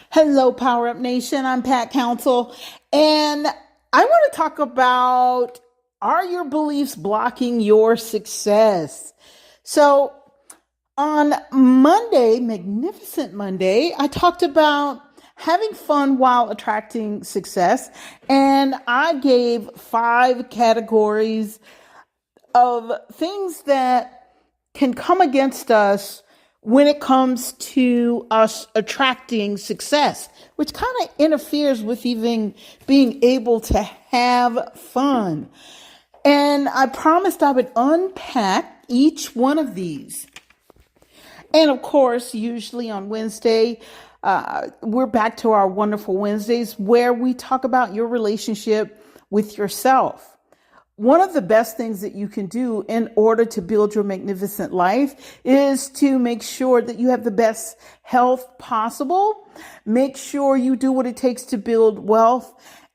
Hello, Power Up Nation. I'm Pat Council, and I want to talk about, are your beliefs blocking your success? So, on Monday, Magnificent Monday, I talked about having fun while attracting success, and I gave 5 categories of things that can come against us when it comes to us attracting success, which kind of interferes with even being able to have fun. And I promised I would unpack each one of these. And of course, usually on Wednesday, we're back to our wonderful Wednesdays where we talk about your relationship with yourself. One of the best things that you can do in order to build your magnificent life is to make sure that you have the best health possible. Make sure you do what it takes to build wealth,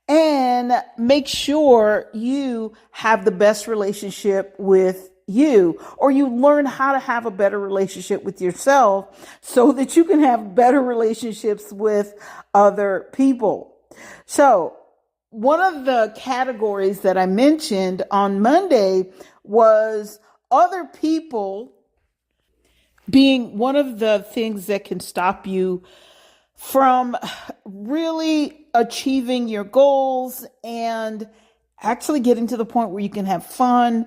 and make sure you have the best relationship with you, or you learn how to have a better relationship with yourself so that you can have better relationships with other people. So, one of the categories that I mentioned on Monday was other people being one of the things that can stop you from really achieving your goals and actually getting to the point where you can have fun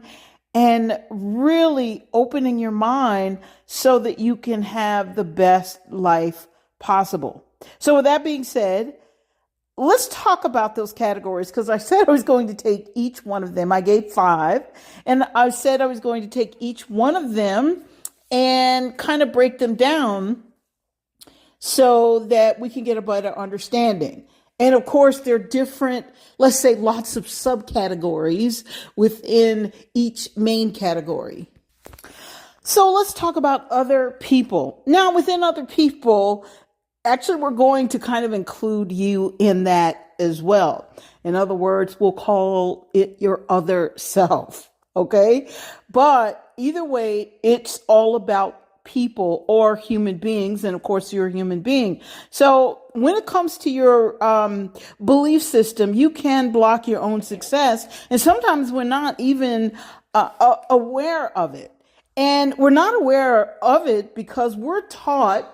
and really opening your mind so that you can have the best life possible. So with that being said, let's talk about those categories, because I said I was going to take each one of them. I gave 5, and I said I was going to take each one of them and kind of break them down so that we can get a better understanding. And of course, there are different, let's say, lots of subcategories within each main category. So let's talk about other people. Now, within other people, actually, we're going to kind of include you in that as well. In other words, we'll call it your other self. Okay. But either way, it's all about people or human beings. And of course, you're a human being. So when it comes to your belief system, you can block your own success. And sometimes we're not even aware of it. And we're not aware of it because we're taught,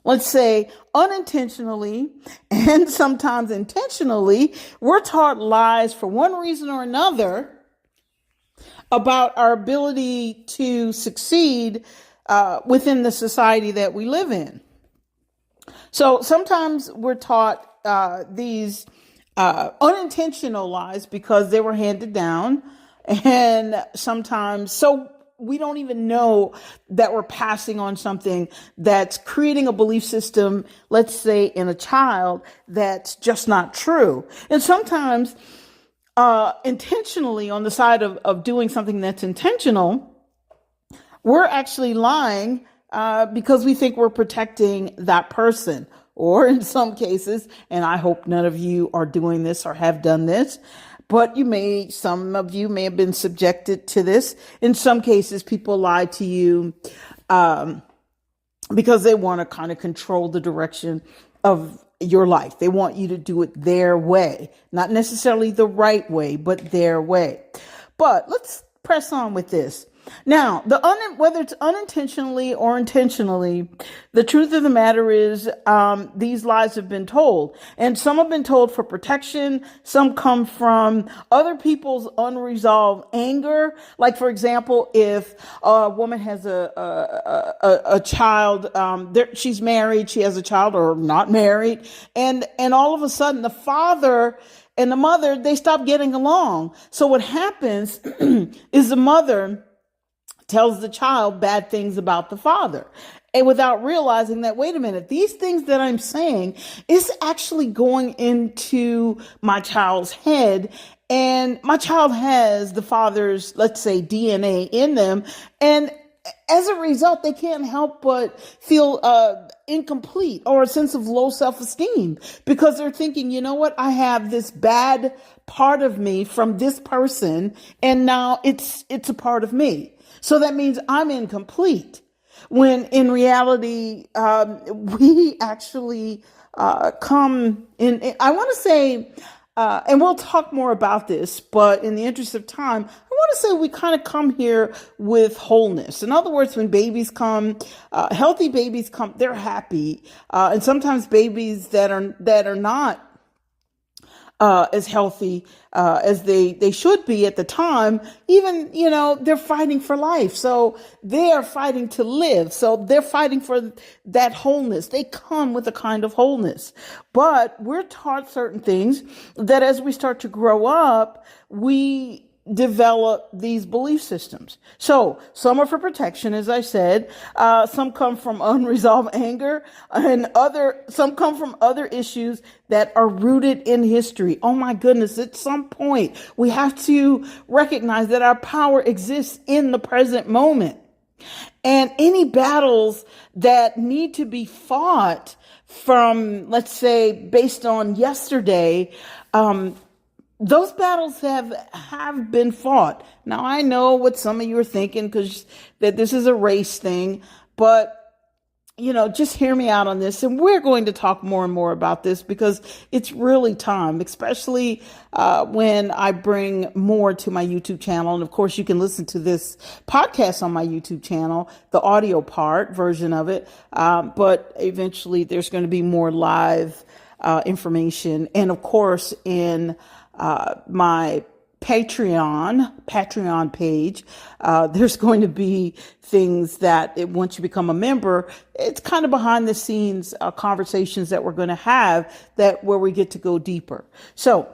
let's say, unintentionally and sometimes intentionally, we're taught lies for one reason or another about our ability to succeed within the society that we live in. So sometimes we're taught these unintentional lies because they were handed down, and sometimes we don't even know that we're passing on something that's creating a belief system, let's say in a child, that's just not true. And sometimes intentionally, on the side of doing something that's intentional, we're actually lying because we think we're protecting that person. Or in some cases, and I hope none of you are doing this or have done this, but some of you may have been subjected to this. In some cases, people lie to you because they want to kind of control the direction of your life. They want you to do it their way, not necessarily the right way, but their way. But let's press on with this. Now, whether it's unintentionally or intentionally, the truth of the matter is these lies have been told. And some have been told for protection. Some come from other people's unresolved anger. Like, for example, if a woman has a child, she's married, she has a child, or not married, and all of a sudden the father and the mother, they stop getting along. So what happens is the mother tells the child bad things about the father, and without realizing that, wait a minute, these things that I'm saying is actually going into my child's head, and my child has the father's, let's say, DNA in them. And as a result, they can't help but feel incomplete or a sense of low self-esteem, because they're thinking, you know what, I have this bad part of me from this person, and now it's a part of me. So that means I'm incomplete. when in reality, we actually come in. I want to say, and we'll talk more about this, but in the interest of time, I want to say we kind of come here with wholeness. In other words, when babies come, healthy babies come, they're happy, and sometimes babies that are not as healthy as they should be at the time, even, they're fighting for life. So they are fighting to live. So they're fighting for that wholeness. They come with a kind of wholeness. But we're taught certain things that as we start to grow up, we develop these belief systems. So some are for protection, as I said. Some come from unresolved anger, and some come from other issues that are rooted in history. Oh my goodness, at some point, we have to recognize that our power exists in the present moment. And any battles that need to be fought from, let's say, based on yesterday, those battles have been fought. Now, I know what some of you are thinking, because that this is a race thing, but just hear me out on this. And we're going to talk more and more about this, because it's really time, especially when I bring more to my YouTube channel. And of course, you can listen to this podcast on my YouTube channel, the audio version of it. But eventually there's going to be more live information. And of course, in my Patreon page, there's going to be things that once you become a member, it's kind of behind the scenes conversations that we're going to have where we get to go deeper. So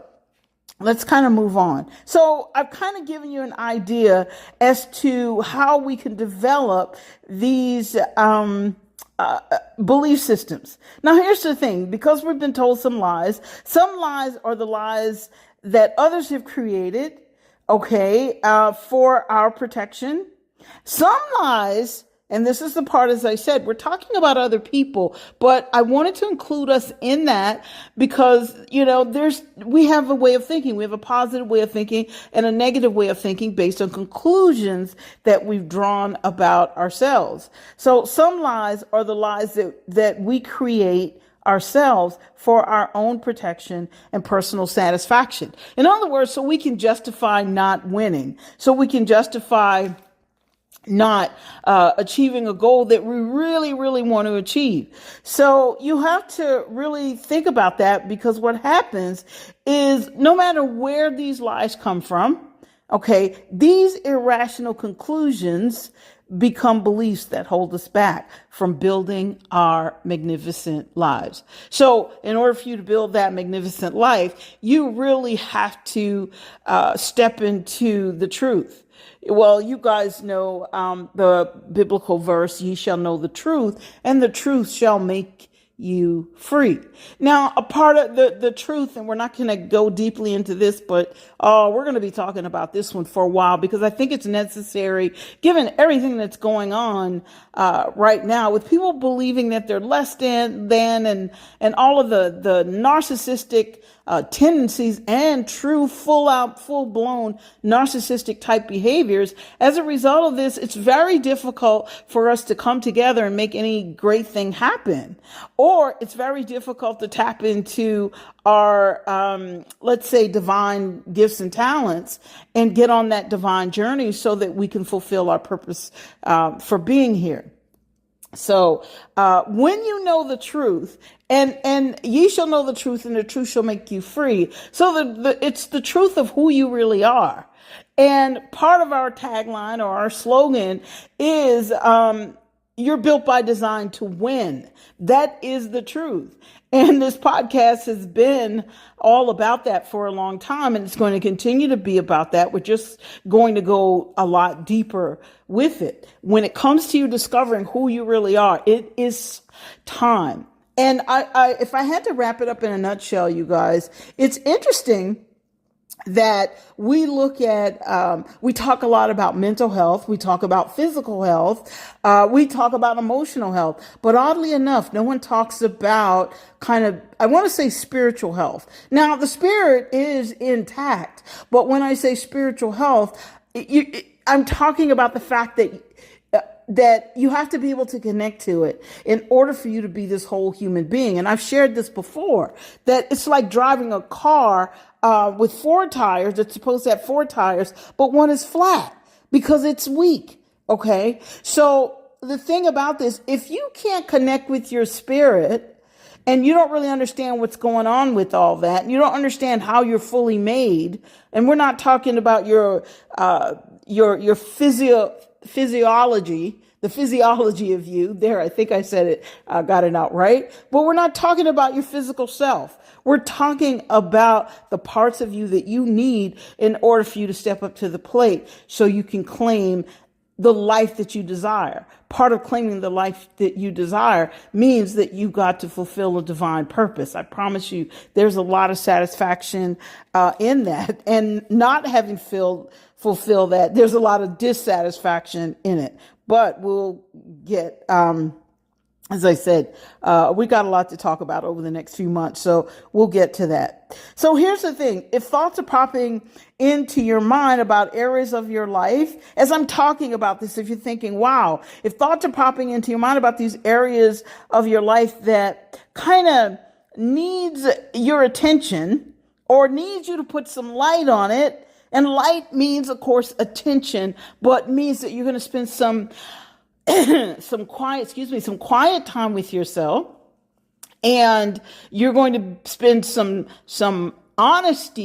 let's kind of move on. So I've kind of given you an idea as to how we can develop these belief systems. Now, here's the thing, because we've been told some lies are the lies that others have created, for our protection. Some lies, and this is the part, as I said, we're talking about other people, but I wanted to include us in that because, we have a way of thinking. We have a positive way of thinking and a negative way of thinking based on conclusions that we've drawn about ourselves. So some lies are the lies that we create ourselves for our own protection and personal satisfaction. In other words, so we can justify not winning, so we can justify not achieving a goal that we really, really want to achieve. So you have to really think about that, because what happens is no matter where these lies come from, these irrational conclusions become beliefs that hold us back from building our magnificent lives. So in order for you to build that magnificent life, you really have to step into the truth. Well, you guys know the biblical verse, ye shall know the truth, and the truth shall make you free. Now, a part of the truth, and we're not going to go deeply into this, but we're going to be talking about this one for a while, because I think it's necessary, given everything that's going on right now, with people believing that they're less than and all of the narcissistic tendencies and true full-blown narcissistic type behaviors. As a result of this, it's very difficult for us to come together and make any great thing happen. Or it's very difficult to tap into our, let's say, divine gifts and talents and get on that divine journey so that we can fulfill our purpose for being here. So when you know the truth, and ye shall know the truth, and the truth shall make you free. So it's the truth of who you really are. And part of our tagline or our slogan is you're built by design to win. That is the truth. And this podcast has been all about that for a long time, and it's going to continue to be about that. We're just going to go a lot deeper with it. When it comes to you discovering who you really are, it is time. And if I had to wrap it up in a nutshell, you guys, it's interesting that we look at, we talk a lot about mental health. We talk about physical health. We talk about emotional health. But oddly enough, no one talks about I want to say spiritual health. Now, the spirit is intact. But when I say spiritual health, I'm talking about the fact that that you have to be able to connect to it in order for you to be this whole human being. And I've shared this before, that it's like driving a car with four tires. It's supposed to have four tires, but one is flat because it's weak. Okay. So the thing about this, if you can't connect with your spirit, and you don't really understand what's going on with all that, and you don't understand how you're fully made, and we're not talking about your physiology, the physiology of you. There, I think I said it, got it out right. But we're not talking about your physical self. We're talking about the parts of you that you need in order for you to step up to the plate so you can claim the life that you desire. Part of claiming the life that you desire means that you got to fulfill a divine purpose. I promise you, there's a lot of satisfaction in that, and not having fulfill that, there's a lot of dissatisfaction in it. But we'll get, as I said, we got a lot to talk about over the next few months, so we'll get to that. So here's the thing. If thoughts are popping into your mind about areas of your life, as I'm talking about this, if you're thinking, wow, if thoughts are popping into your mind about these areas of your life that kind of needs your attention or needs you to put some light on it, and light means, of course, attention, but means that you're going to spend some quiet time with yourself, and you're going to spend some honest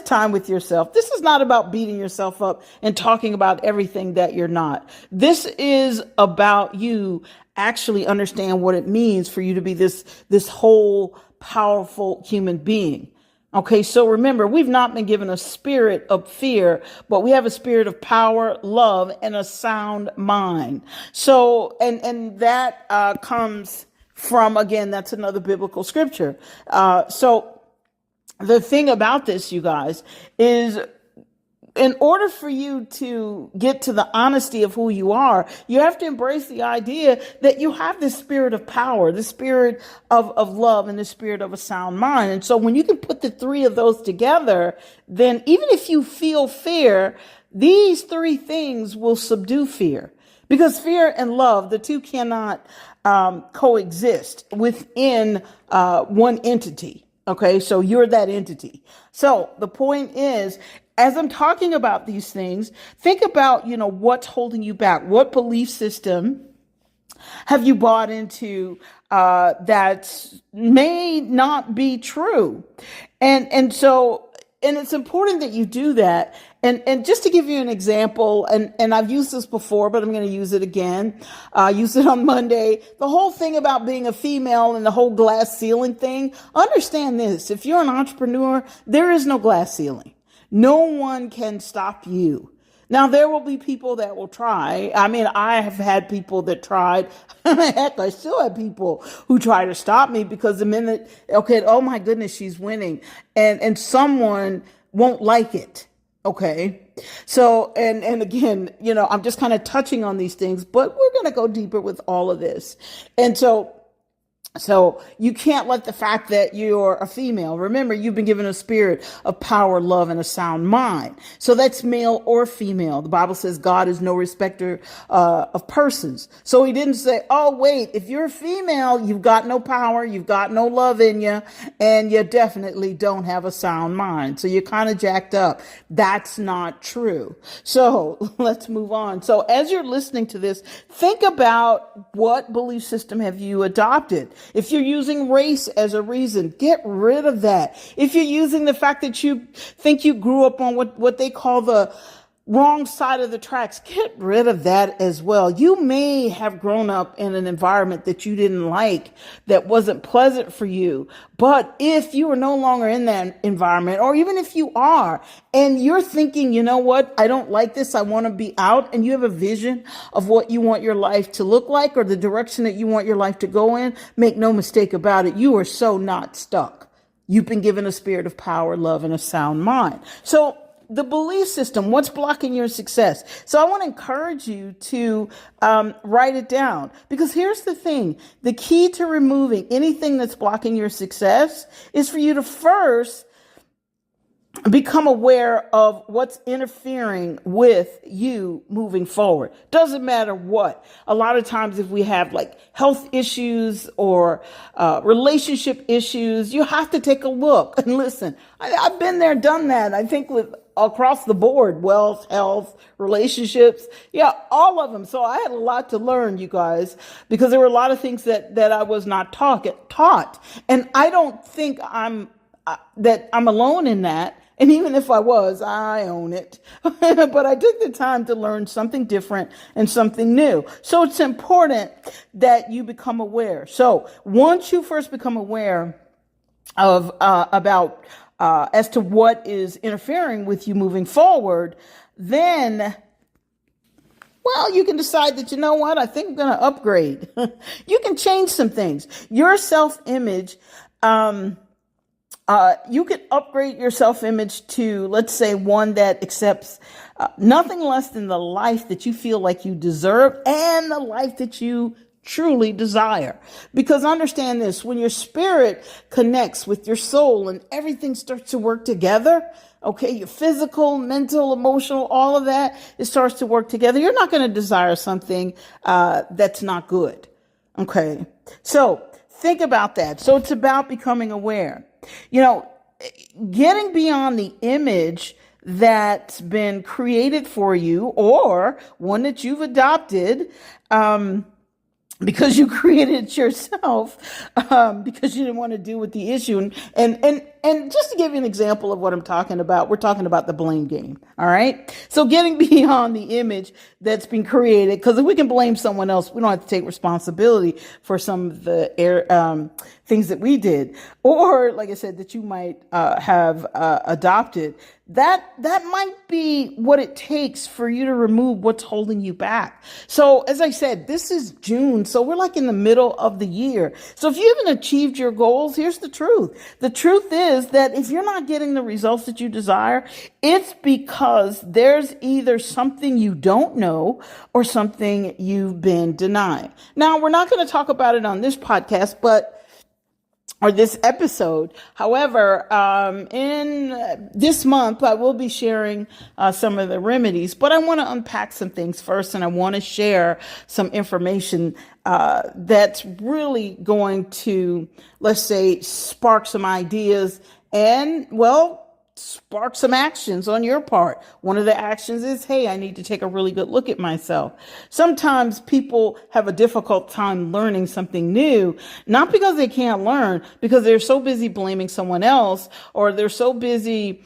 time with yourself. This is not about beating yourself up and talking about everything that you're not. This is about you actually understand what it means for you to be this whole powerful human being. Okay, so remember, we've not been given a spirit of fear, but we have a spirit of power, love, and a sound mind. So, and that comes from, again, that's another biblical scripture. So the thing about this, you guys, is in order for you to get to the honesty of who you are, you have to embrace the idea that you have this spirit of power, the spirit of love, and the spirit of a sound mind. And so when you can put the three of those together, then even if you feel fear, these three things will subdue fear. Because fear and love, the two cannot coexist within one entity. Okay, so you're that entity. So the point is, as I'm talking about these things, think about, what's holding you back. What belief system have you bought into that may not be true? And it's important that you do that. And just to give you an example, and I've used this before, but I'm going to use it again. I used it on Monday. The whole thing about being a female and the whole glass ceiling thing. Understand this. If you're an entrepreneur, there is no glass ceiling. No one can stop you. Now, there will be people that will try. I mean, I have had people that tried. Heck, I still have people who try to stop me because the minute, okay, oh my goodness, she's winning. And someone won't like it. Okay. So, and again, I'm just kind of touching on these things, but we're going to go deeper with all of this. And so you can't let the fact that you're a female, remember, you've been given a spirit of power, love, and a sound mind. So that's male or female. The Bible says God is no respecter of persons. So he didn't say, oh, wait, if you're a female, you've got no power, you've got no love in you, and you definitely don't have a sound mind. So you're kind of jacked up. That's not true. So let's move on. So as you're listening to this, think about what belief system have you adopted. If you're using race as a reason, get rid of that. If you're using the fact that you think you grew up on what they call the wrong side of the tracks, get rid of that as well. You may have grown up in an environment that you didn't like, that wasn't pleasant for you. But if you are no longer in that environment, or even if you are, and you're thinking, you know what, I don't like this, I want to be out, and you have a vision of what you want your life to look like or the direction that you want your life to go in, make no mistake about it, you are so not stuck. You've been given a spirit of power, love, and a sound mind. So the belief system, what's blocking your success? So I want to encourage you to write it down, because here's the thing. The key to removing anything that's blocking your success is for you to first become aware of what's interfering with you moving forward. Doesn't matter what. A lot of times if we have like health issues or relationship issues, you have to take a look and listen. I've been there, done that. I think with across the board, wealth, health, relationships. Yeah, all of them. So I had a lot to learn, you guys, because there were a lot of things that I was not taught. And I don't think that I'm alone in that. And even if I was, I own it. But I took the time to learn something different and something new. So it's important that you become aware. So once you first become aware of about as to what is interfering with you moving forward, then well, you can decide that, you know what, I think I'm going to upgrade. You can change some things. Your self-image, you could upgrade your self-image to, let's say, one that accepts nothing less than the life that you feel like you deserve and the life that you truly desire. Because understand this, when your spirit connects with your soul and everything starts to work together, okay, your physical, mental, emotional, all of that, it starts to work together. You're not going to desire something that's not good. Okay, so think about that. So it's about becoming aware. You know, getting beyond the image that's been created for you or one that you've adopted, because you created it yourself, because you didn't want to deal with the issue. And just to give you an example of what I'm talking about, we're talking about the blame game. All right. So getting beyond the image that's been created, because if we can blame someone else, we don't have to take responsibility for some of the things that we did, or like I said, that you might have adopted. That might be what it takes for you to remove what's holding you back. So as I said, this is June. So we're like in the middle of the year. So if you haven't achieved your goals, here's the truth. The truth is that if you're not getting the results that you desire, it's because there's either something you don't know or something you've been denying. Now, we're not going to talk about it on this podcast, or this episode. However, in this month, I will be sharing some of the remedies, but I want to unpack some things first, and I want to share some information that's really going to, let's say, spark some ideas and, well, spark some actions on your part. One of the actions is, hey, I need to take a really good look at myself. Sometimes people have a difficult time learning something new, not because they can't learn, because they're so busy blaming someone else, or they're so busy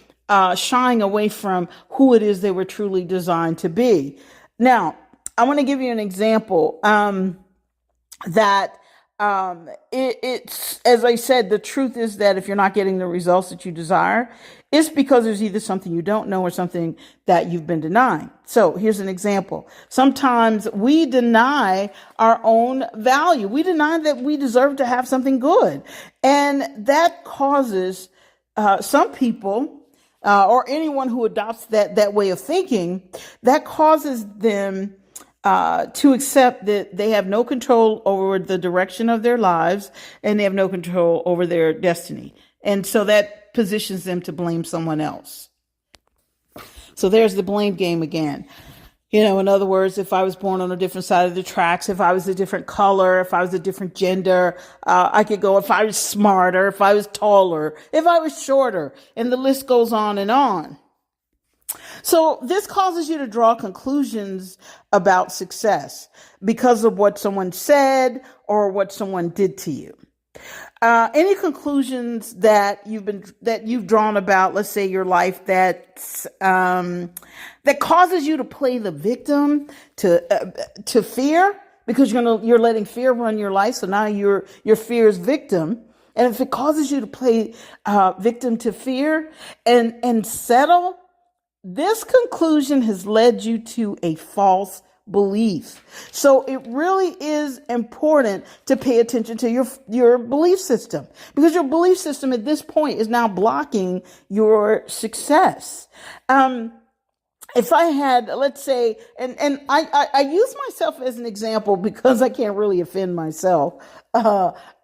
shying away from who it is they were truly designed to be. Now, I want to give you an example that it's, as I said, the truth is that if you're not getting the results that you desire, it's because there's either something you don't know or something that you've been denying. So here's an example. Sometimes we deny our own value. We deny that we deserve to have something good. And that causes some people or anyone who adopts that way of thinking, that causes them to accept that they have no control over the direction of their lives and they have no control over their destiny. And so that positions them to blame someone else. So there's the blame game again. You know, in other words, if I was born on a different side of the tracks, if I was a different color, if I was a different gender, I could go, if I was smarter, if I was taller, if I was shorter, and the list goes on and on. So this causes you to draw conclusions about success because of what someone said or what someone did to you. Any conclusions that you've drawn about, let's say, your life that causes you to play the victim to fear, because you're letting fear run your life. So now your fear is victim. And if it causes you to play victim to fear and settle, this conclusion has led you to a false belief. So it really is important to pay attention to your belief system, because your belief system at this point is now blocking your success. If I had, let's say, and I use myself as an example because I can't really offend myself.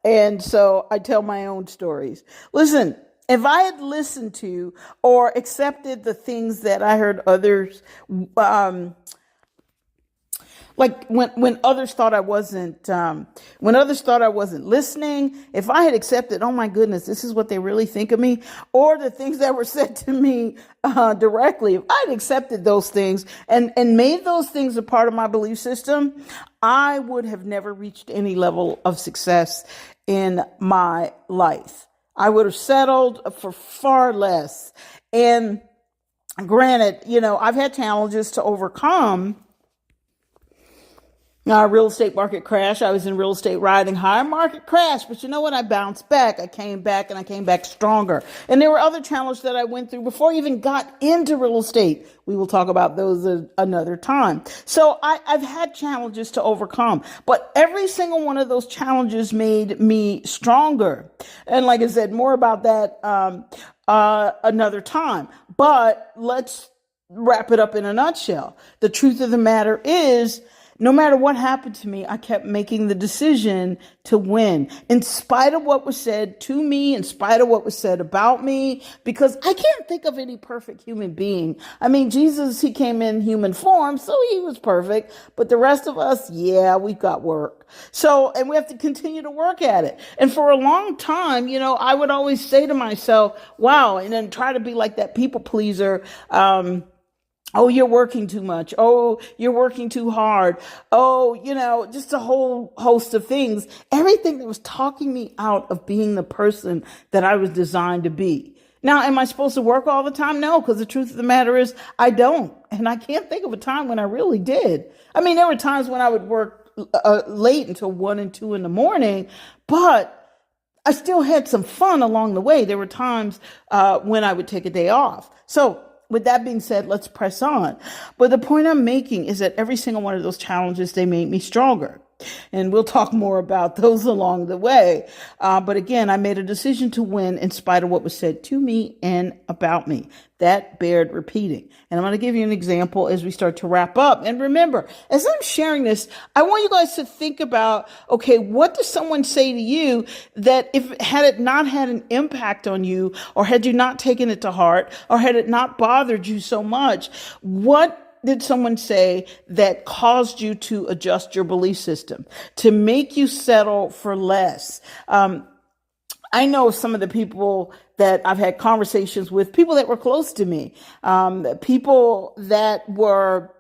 And so I tell my own stories. Listen, If I had listened to or accepted the things that I heard others, like when others thought I wasn't, when others thought I wasn't listening, if I had accepted, oh my goodness, this is what they really think of me, or the things that were said to me directly, if I had accepted those things and made those things a part of my belief system, I would have never reached any level of success in my life. I would have settled for far less. And granted, I've had challenges to overcome. Real estate market crash. I was in real estate riding high. Market crash. But you know what? I bounced back. I came back and I came back stronger. And there were other challenges that I went through before I even got into real estate. We will talk about those another time. So I've had challenges to overcome. But every single one of those challenges made me stronger. And like I said, more about that another time. But let's wrap it up in a nutshell. The truth of the matter is, no matter what happened to me, I kept making the decision to win, in spite of what was said to me, in spite of what was said about me, because I can't think of any perfect human being. I mean, Jesus, he came in human form, so he was perfect. But the rest of us, we've got work. So, and we have to continue to work at it. And for a long time, I would always say to myself, wow, and then try to be like that people pleaser. Oh, you're working too much. Oh, you're working too hard. Oh, just a whole host of things. Everything that was talking me out of being the person that I was designed to be. Now, am I supposed to work all the time? No, because the truth of the matter is I don't. And I can't think of a time when I really did. I mean, there were times when I would work late until 1 and 2 in the morning, but I still had some fun along the way. There were times when I would take a day off. So, with that being said, let's press on. But the point I'm making is that every single one of those challenges, they made me stronger. And we'll talk more about those along the way. But again, I made a decision to win in spite of what was said to me and about me. That bared repeating. And I'm going to give you an example as we start to wrap up. And remember, as I'm sharing this, I want you guys to think about, okay, what does someone say to you that had it not had an impact on you, or had you not taken it to heart, or had it not bothered you so much, what did someone say that caused you to adjust your belief system, to make you settle for less? I know some of the people that I've had conversations with, people that were close to me, people that were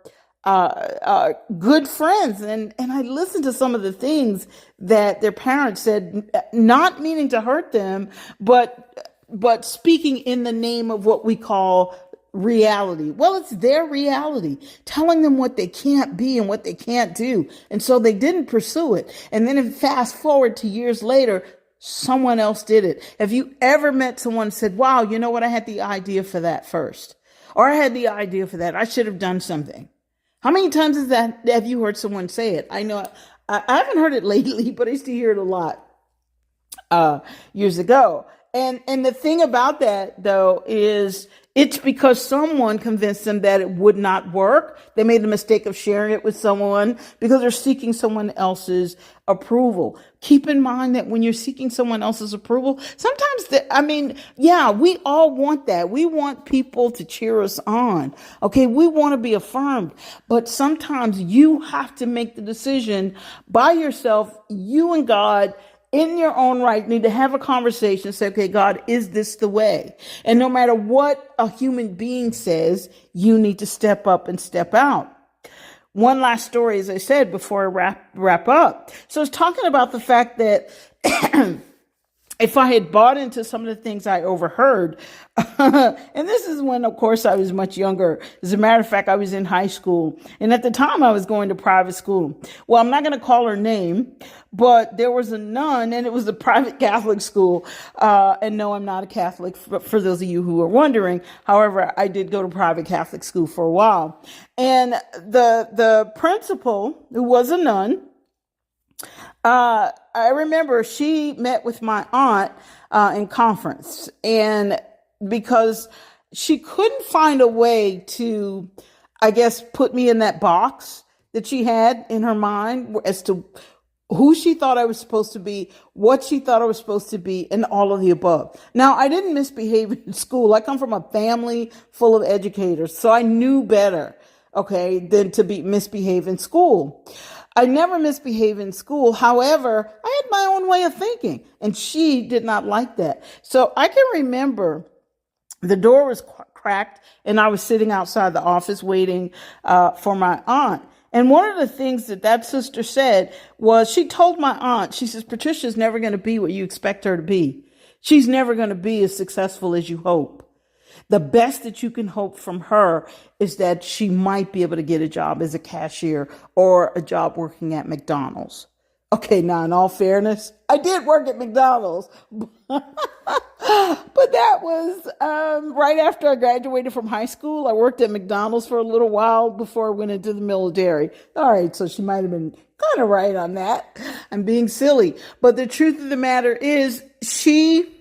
good friends. And I listened to some of the things that their parents said, not meaning to hurt them, but speaking in the name of what we call reality. Well, it's their reality, telling them what they can't be and what they can't do. And so they didn't pursue it. And then if fast forward to years later, someone else did it. Have you ever met someone and said, wow, you know what? I had the idea for that first, or I had the idea for that. I should have done something. How many times have you heard someone say it? I know I haven't heard it lately, but I used to hear it a lot years ago. And the thing about that, though, is it's because someone convinced them that it would not work. They made the mistake of sharing it with someone because they're seeking someone else's approval. Keep in mind that when you're seeking someone else's approval, sometimes, we all want that. We want people to cheer us on. Okay, we want to be affirmed. But sometimes you have to make the decision by yourself, you and God, in your own right, need to have a conversation, say, okay, God, is this the way? And no matter what a human being says, you need to step up and step out. One last story, as I said, before I wrap up. So it's talking about the fact that if I had bought into some of the things I overheard, and this is when, of course, I was much younger. As a matter of fact, I was in high school. And at the time, I was going to private school. Well, I'm not going to call her name, but there was a nun, and it was a private Catholic school. And no, I'm not a Catholic, for those of you who are wondering. However, I did go to private Catholic school for a while. And the principal, who was a nun, I remember she met with my aunt in conference, and because she couldn't find a way to, I guess, put me in that box that she had in her mind as to who she thought I was supposed to be, what she thought I was supposed to be, and all of the above. Now, I didn't misbehave in school. I come from a family full of educators, so I knew better, okay, than to be misbehave in school. I never misbehaved in school. However, I had my own way of thinking, and she did not like that. So I can remember the door was cracked, and I was sitting outside the office waiting for my aunt. And one of the things that sister said was, she told my aunt, she says, Patricia's never going to be what you expect her to be. She's never going to be as successful as you hope. The best that you can hope from her is that she might be able to get a job as a cashier or a job working at McDonald's. Okay, now in all fairness, I did work at McDonald's, but that was right after I graduated from high school. I worked at McDonald's for a little while before I went into the military. All right, so she might have been kind of right on that. I'm being silly. But the truth of the matter is, she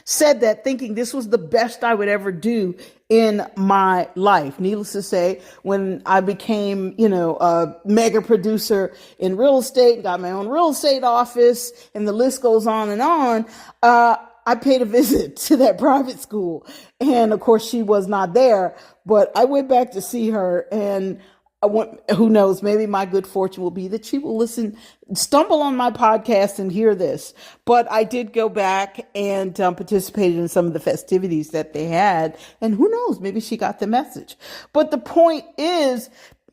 said that thinking this was the best I would ever do in my life. Needless to say, when I became, a mega producer in real estate, got my own real estate office, and the list goes on and on, I paid a visit to that private school. And of course, she was not there, but I went back to see her, and who knows, maybe my good fortune will be that she will stumble on my podcast and hear this. But I did go back and participated in some of the festivities that they had. And who knows, maybe she got the message. But the point is,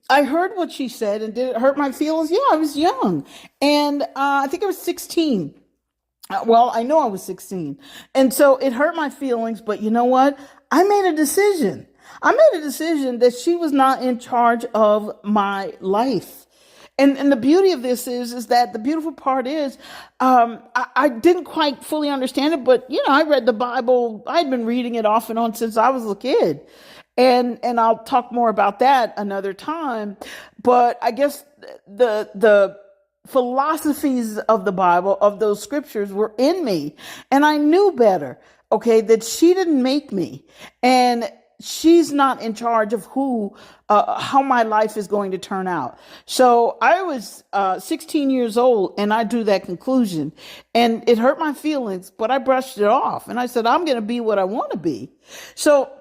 I heard what she said, and did it hurt my feelings? Yeah, I was young. And I think I was 16. Well, I know I was 16. And so it hurt my feelings. But you know what? I made a decision. I made a decision that she was not in charge of my life. And the beauty of this is that the beautiful part is, I didn't quite fully understand it, but I read the Bible. I'd been reading it off and on since I was a kid. And I'll talk more about that another time. But I guess the philosophies of the Bible, of those scriptures, were in me, and I knew better, okay, that she didn't make me. And she's not in charge of how my life is going to turn out. So I was 16 years old, and I drew that conclusion, and it hurt my feelings, but I brushed it off, and I said, I'm going to be what I want to be. So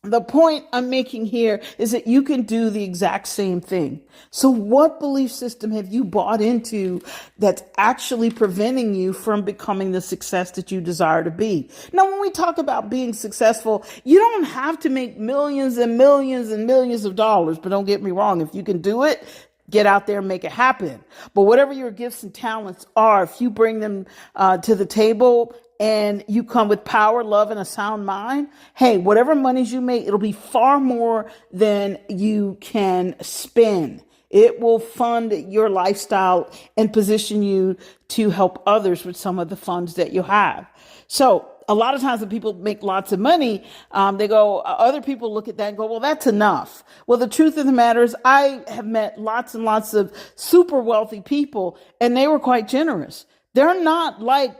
the point I'm making here is that you can do the exact same thing. So what belief system have you bought into that's actually preventing you from becoming the success that you desire to be? Now, when we talk about being successful, you don't have to make millions and millions and millions of dollars. But don't get me wrong, if you can do it, get out there and make it happen. But whatever your gifts and talents are, if you bring them to the table, and you come with power, love, and a sound mind, hey, whatever monies you make, it'll be far more than you can spend. It will fund your lifestyle and position you to help others with some of the funds that you have. So a lot of times when people make lots of money, other people look at that and go, well, that's enough. Well, the truth of the matter is, I have met lots and lots of super wealthy people, and they were quite generous. They're not like,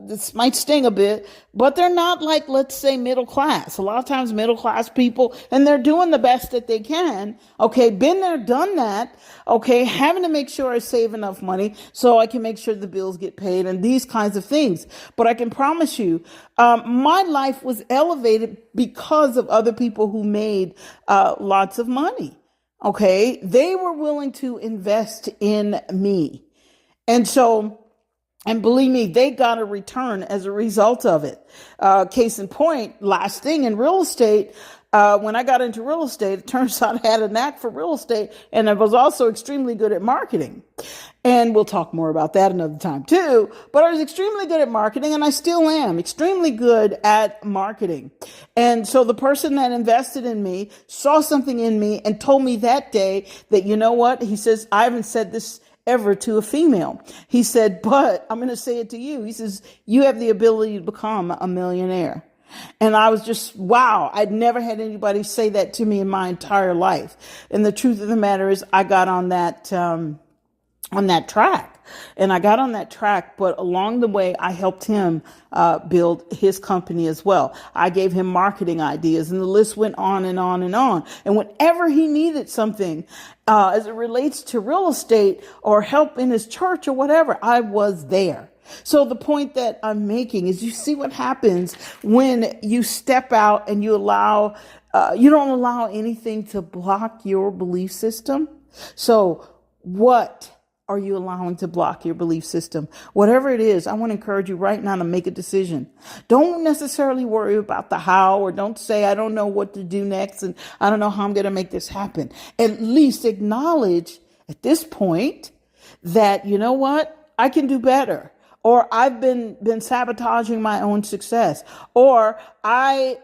this might sting a bit, but they're not like, let's say, middle class. A lot of times middle class people, and they're doing the best that they can. Okay, been there, done that. Okay, having to make sure I save enough money so I can make sure the bills get paid and these kinds of things. But I can promise you, my life was elevated because of other people who made lots of money. Okay, they were willing to invest in me. And believe me, they got a return as a result of it. Case in point, last thing in real estate, when I got into real estate, it turns out I had a knack for real estate, and I was also extremely good at marketing. And we'll talk more about that another time too. But I was extremely good at marketing, and I still am extremely good at marketing. And so the person that invested in me saw something in me and told me that day that, you know what? He says, I haven't said this ever to a female. He said, but I'm going to say it to you. He says, you have the ability to become a millionaire. And I was just, wow, I'd never had anybody say that to me in my entire life. And the truth of the matter is, I got on that track. And I got on that track, but along the way, I helped him build his company as well. I gave him marketing ideas, and the list went on and on and on. And whenever he needed something as it relates to real estate or help in his church or whatever, I was there. So the point that I'm making is, you see what happens when you step out and you don't allow anything to block your belief system. So what are you allowing to block your belief system? Whatever it is, I want to encourage you right now to make a decision. Don't necessarily worry about the how, or don't say, I don't know what to do next and I don't know how I'm going to make this happen. At least acknowledge at this point that, you know what, I can do better. Or I've been sabotaging my own success, or I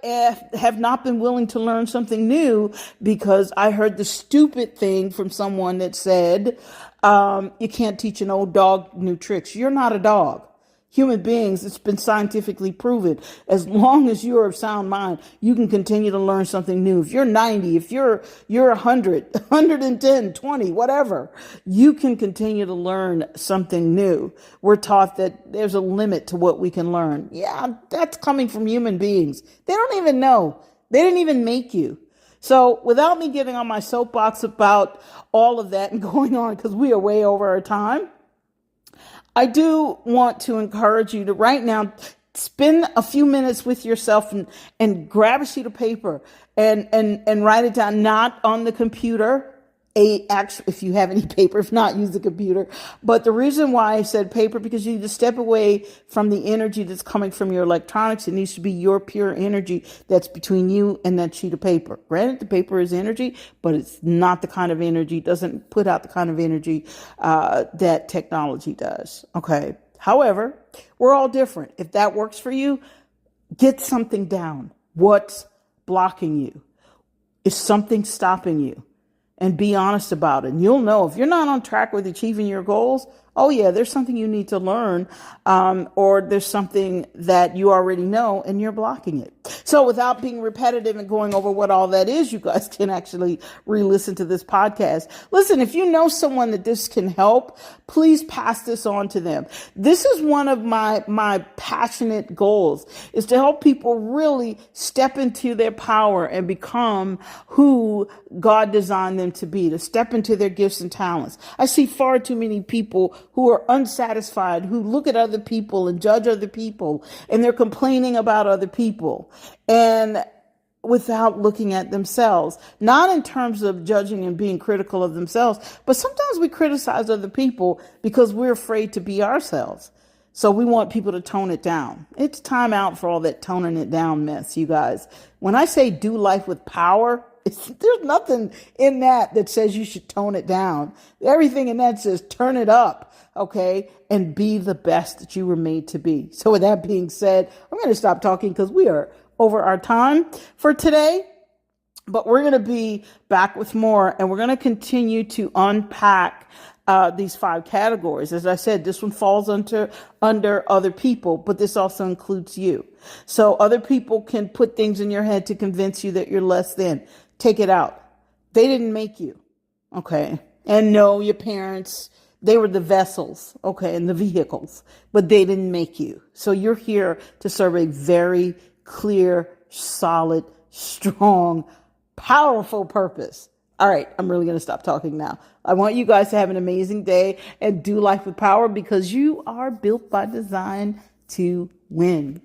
have not been willing to learn something new because I heard the stupid thing from someone that said, you can't teach an old dog new tricks. You're not a dog. Human beings, it's been scientifically proven. As long as you're of sound mind, you can continue to learn something new. If you're 90, if you're 100, 110, 20, whatever, you can continue to learn something new. We're taught that there's a limit to what we can learn. Yeah, that's coming from human beings. They don't even know. They didn't even make you. So without me getting on my soapbox about all of that and going on, because we are way over our time, I do want to encourage you to right now spend a few minutes with yourself and grab a sheet of paper and write it down, not on the computer. If you have any paper, if not, use the computer. But the reason why I said paper, because you need to step away from the energy that's coming from your electronics. It needs to be your pure energy that's between you and that sheet of paper. Granted, the paper is energy, but it's not the kind of energy, doesn't put out the kind of energy that technology does. Okay. However, we're all different. If that works for you, get something down. What's blocking you? Is something stopping you? And be honest about it. And you'll know if you're not on track with achieving your goals. Oh yeah, there's something you need to learn, or there's something that you already know and you're blocking it. So without being repetitive and going over what all that is, you guys can actually re-listen to this podcast. Listen, if you know someone that this can help, please pass this on to them. This is one of my passionate goals, is to help people really step into their power and become who God designed them to be, to step into their gifts and talents. I see far too many people who are unsatisfied, who look at other people and judge other people, and they're complaining about other people, and without looking at themselves, not in terms of judging and being critical of themselves, but sometimes we criticize other people because we're afraid to be ourselves. So we want people to tone it down. It's time out for all that toning it down mess, you guys. When I say do life with power, there's nothing in that says you should tone it down. Everything in that says turn it up, okay, and be the best that you were made to be. So with that being said, I'm going to stop talking because we are over our time for today. But we're going to be back with more, and we're going to continue to unpack these 5 categories. As I said, this one falls under other people, but this also includes you. So other people can put things in your head to convince you that you're less than. Take it out. They didn't make you. Okay. And no, your parents, they were the vessels. Okay. And the vehicles, but they didn't make you. So you're here to serve a very clear, solid, strong, powerful purpose. All right. I'm really going to stop talking now. I want you guys to have an amazing day and do life with power, because you are built by design to win.